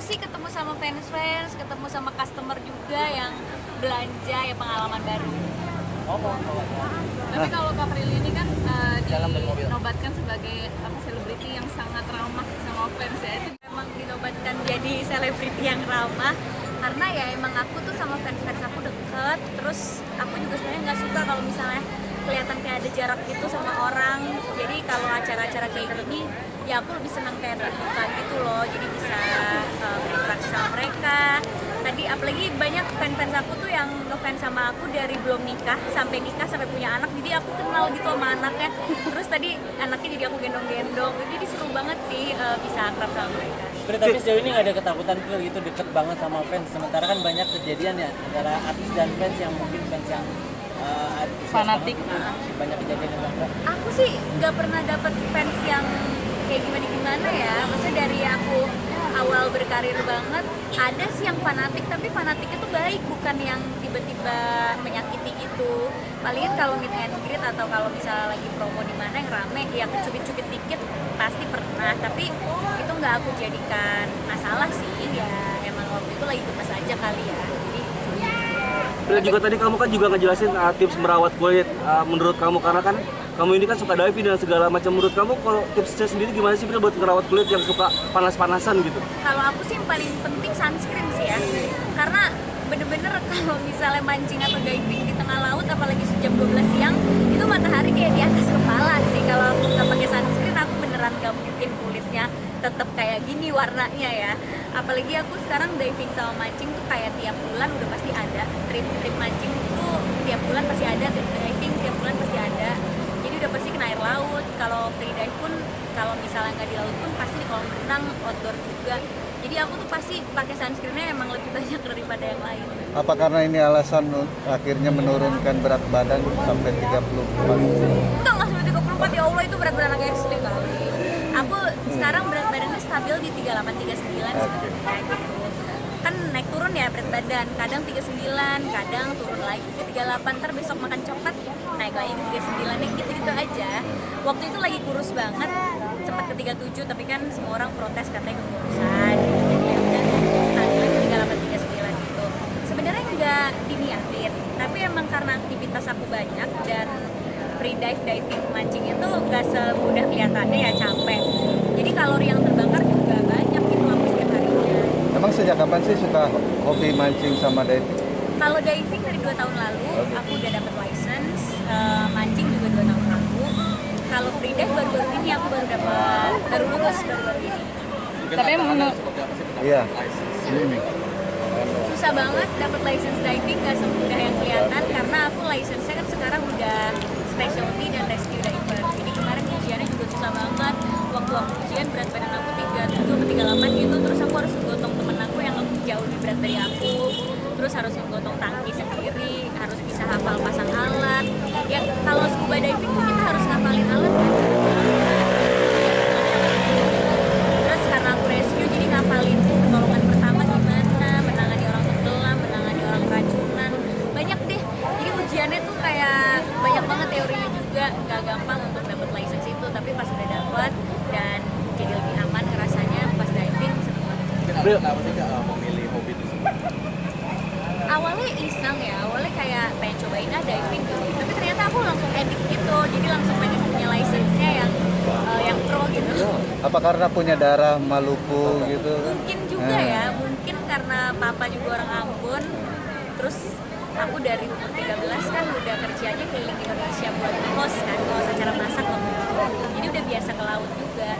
sih ketemu sama fans-fans, ketemu sama customer juga yang belanja, ya pengalaman baru. Tapi kalau Kak Prilly ini kan dinobatkan sebagai selebriti yang sangat ramah sama fans ya. Itu Memang dinobatkan jadi selebriti yang ramah karena ya emang aku tuh sama fans-fans aku deket. Terus aku juga sebenarnya nggak suka kalau misalnya kelihatan kayak ada jarak gitu sama orang. Jadi kalau acara-acara kayak gini ya aku lebih senang kayak terbuka gitu loh, jadi bisa berinteraksi sama mereka. Tadi apalagi banyak fans-fans aku tuh yang ngefans sama aku dari belum nikah sampai punya anak, jadi aku kenal gitu sama anaknya. Terus tadi anaknya jadi aku gendong-gendong, jadi seru banget sih bisa akrab sama mereka. Tapi sejauh ini nggak ada ketakutan tuh gitu deket banget sama fans, sementara kan banyak kejadian ya antara artis dan fans yang mungkin fans yang fanatik. Banyak kejadian yang bangga. Aku sih nggak pernah dapet fans yang kayak gimana ya, maksudnya dari aku awal berkarir banget ada sih yang fanatik, tapi fanatik itu baik, bukan yang tiba-tiba menyakiti gitu. Palingan kalau meet and greet atau kalau misalnya lagi promo di mana yang rame ya kecubit-cubit dikit pasti pernah, tapi itu nggak aku jadikan masalah sih, ya emang waktu itu lagi gemes aja kali ya. Dan juga tadi kamu kan juga ngejelasin tips merawat kulit menurut kamu, karena kan kamu ini kan suka diving dan segala macam. Menurut kamu kalau tipsnya sendiri gimana sih buat merawat kulit yang suka panas-panasan gitu? Kalau aku sih yang paling penting sunscreen sih ya, karena bener-bener kalau misalnya mancing atau diving di tengah laut apalagi jam 12 siang itu matahari kayak di atas kepala sih. Kalau aku nggak pakai sunscreen aku beneran gak mungkin kulitnya tetap kayak gini warnanya ya. Apalagi aku sekarang diving sama mancing tuh kayak tiap bulan udah pasti ada trip mancing tuh, tiap bulan pasti ada, trip diving tiap bulan pasti ada, jadi udah pasti kena air laut. Kalau free dive pun kalau misalnya nggak di laut pun pasti di kolam renang, outdoor juga. Jadi aku tuh pasti pakai sunscreennya emang lebih banyak daripada yang lain. Apa karena ini alasan akhirnya menurunkan berat badan sampai 34? Enggak sampai 34, ya Allah itu berat badan anak SD kali. Aku sekarang berat badannya stabil di 38-39 sebenarnya gitu. Kan naik turun ya berat badan, kadang 39, kadang turun lagi ke 38, ntar besok makan coklat naik lagi ke 39, ya gitu-gitu aja. Waktu itu lagi kurus banget, sempat ke 37, tapi kan semua orang protes katanya kekurusan gitu. Jadi ya udah stabil lagi 38-39 gitu. Sebenarnya nggak diniatin, tapi emang karena aktivitas aku banyak dan free diving mancing itu gak semudah kelihatannya ya, capek. Jadi kalori yang terbakar juga banyak gitu aku setiap harinya. Emang sejak kapan sih suka hobi mancing sama diving? Kalau diving dari 2 tahun lalu, aku udah dapet license, mancing juga 2 tahun lalu. Kalau free dive baru-baru ini aku baru lulus baru-baru ini. Tapi menurut Iya. Susah banget dapet license diving, gak semudah yang kelihatan karena aku license-nya kan sekarang udah specialty dan rescue diver. Jadi kemarin ujiannya juga susah banget. Waktu aku ujian berat badan aku 37 atau 38 gitu, terus aku harus gotong temen aku yang jauh lebih berat dari aku. Terus harus gotong tangki sendiri, harus bisa hafal pasang alat. Ya kalau scuba diving tuh kita harus ngapalin alat kan. Terus karena aku rescue jadi ngapalin pertolongan pertama gimana, menangani orang tenggelam, menangani orang keracunan, banyak deh. Jadi ujiannya tuh kayak banyak banget teorinya juga, nggak gampang untuk dapet license itu. Tapi pas udah dapet dan jadi lebih aman rasanya pas diving, seneng banget. Kenapa sih Kak memilih hobi tersebut? Awalnya iseng ya, awalnya kayak pengen cobain diving dulu, tapi ternyata aku langsung edit gitu, jadi langsung pengen punya license-nya yang pro gitu. Apa karena punya darah Maluku gitu? Mungkin juga ya, mungkin karena papa juga orang Ambon, terus aku dari umur 13 kan udah kerjanya keliling Indonesia buat ngos kan, ngos acara masak waktu itu, jadi udah biasa ke laut juga.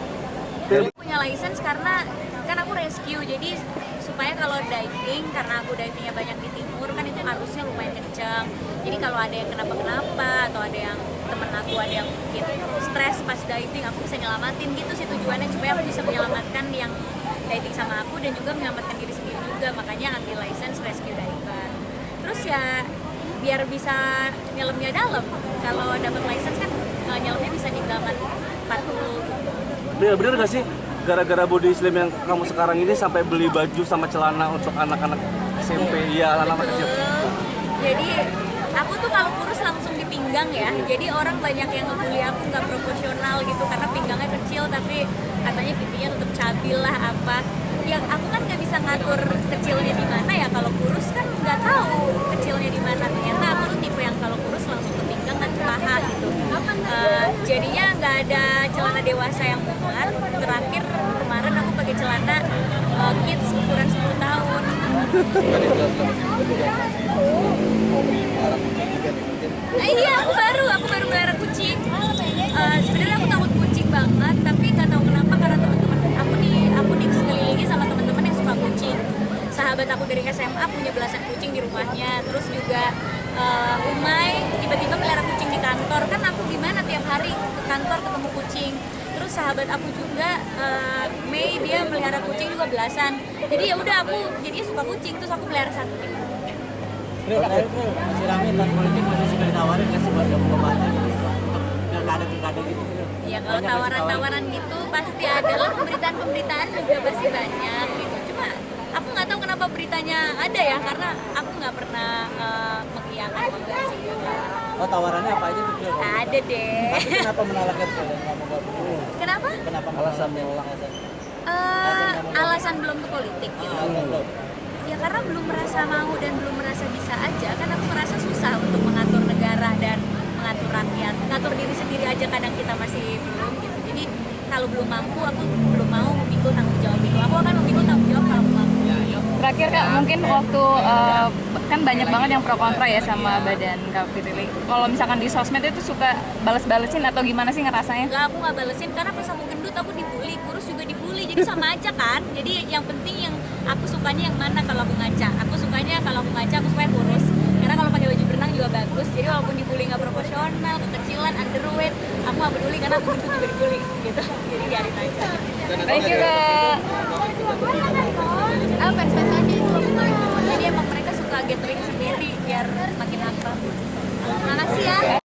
Aku punya license karena kan aku rescue, jadi supaya kalau diving, karena aku divingnya banyak di timur kan itu arusnya lumayan kencang, jadi kalau ada yang kenapa-kenapa atau ada yang temen aku ada yang mungkin stres pas diving, aku bisa nyelamatin gitu sih tujuannya, supaya aku bisa menyelamatkan yang diving sama aku dan juga menyelamatkan diri sendiri juga, makanya ambil license rescue diver. Terus ya biar bisa nyelamnya dalam, kalau dapat license kan nyelamnya bisa di kedalaman 40. Bener gak sih gara-gara body slim yang kamu sekarang ini sampai beli baju sama celana untuk anak-anak SMP, ya anak-anak kecil? Jadi aku tuh kalau kurus langsung di pinggang ya, jadi orang banyak yang ngebully aku nggak proporsional gitu karena pinggangnya kecil tapi katanya pipinya tetap cabil lah apa. Ya aku kan nggak bisa bisa ngatur kecilnya di mana ya. Kalau kurus kan nggak tahu kecilnya di mana. Ternyata aku tuh tipe yang kalau kurus langsung ke pinggang dan ke paha gitu. Jadinya nggak ada celana dewasa yang muat. Terakhir kemarin aku pakai celana kids ukuran 10 tahun. Iya, aku baru melihara kucing. Sebenarnya aku takut kucing banget, tapi nggak tahu kenapa karena teman-teman aku sekelilingi sama teman-teman yang suka kucing. Sahabat aku dari SMA punya belasan kucing di rumahnya. Terus juga Umay tiba-tiba melihara kucing di kantor. Kan aku gimana tiap hari ke kantor ketemu kucing. Terus sahabat aku juga Mei, dia melihara kucing juga belasan. Jadi ya udah aku jadinya suka kucing, terus aku melihara satu. Bro, terakhir bro, masih rame tahun politik, masih suka ditawarin nggak sih buat gabung ke partai gitu untuk pilkada gitu bro? Ya kalau tawaran-tawaran gitu pasti ada lah, pemberitaan juga pasti banyak gitu. Cuma aku nggak tahu kenapa beritanya ada ya, karena aku nggak pernah mengiyakan juga sih. Oh, tawarannya apa aja tuh bro? Ada deh. Tapi kenapa menolaknya bro dan nggak mau gabung dulu? Kenapa? Kenapa alasannya? Alasan belum ke politik gitu. Alasan belum. Ya karena belum merasa mau dan belum merasa bisa aja. Kan aku merasa susah untuk mengatur negara dan mengatur rakyat. Ngatur diri sendiri aja kadang kita masih belum gitu. Jadi kalau belum mampu, aku belum mau memikul tanggung jawab itu. Aku akan memikul tanggung jawab kalau aku mampu. Terakhir Kak, mungkin waktu kan banyak banget yang pro kontra ya sama badan Kak Firly. Kalau misalkan di sosmed itu suka bales-balesin atau gimana sih ngerasanya? Enggak, aku nggak balesin karena pas aku gendut aku dibully, kurus juga dibully. Jadi sama aja kan. Jadi yang penting yang aku sukanya yang mana kalau aku ngaca. Aku sukanya kalau aku ngaca aku suka yang kurus. Karena kalau pakai baju berenang juga bagus. Jadi walaupun dibully nggak proporsional, kekecilan, underweight, aku nggak peduli karena aku gendut juga dibully gitu. Jadi biarin aja. Thank you Kak. Fans-fans aja itu aku paling cuma. Jadi emang mereka suka gathering sendiri biar makin akrab. Makasih ya.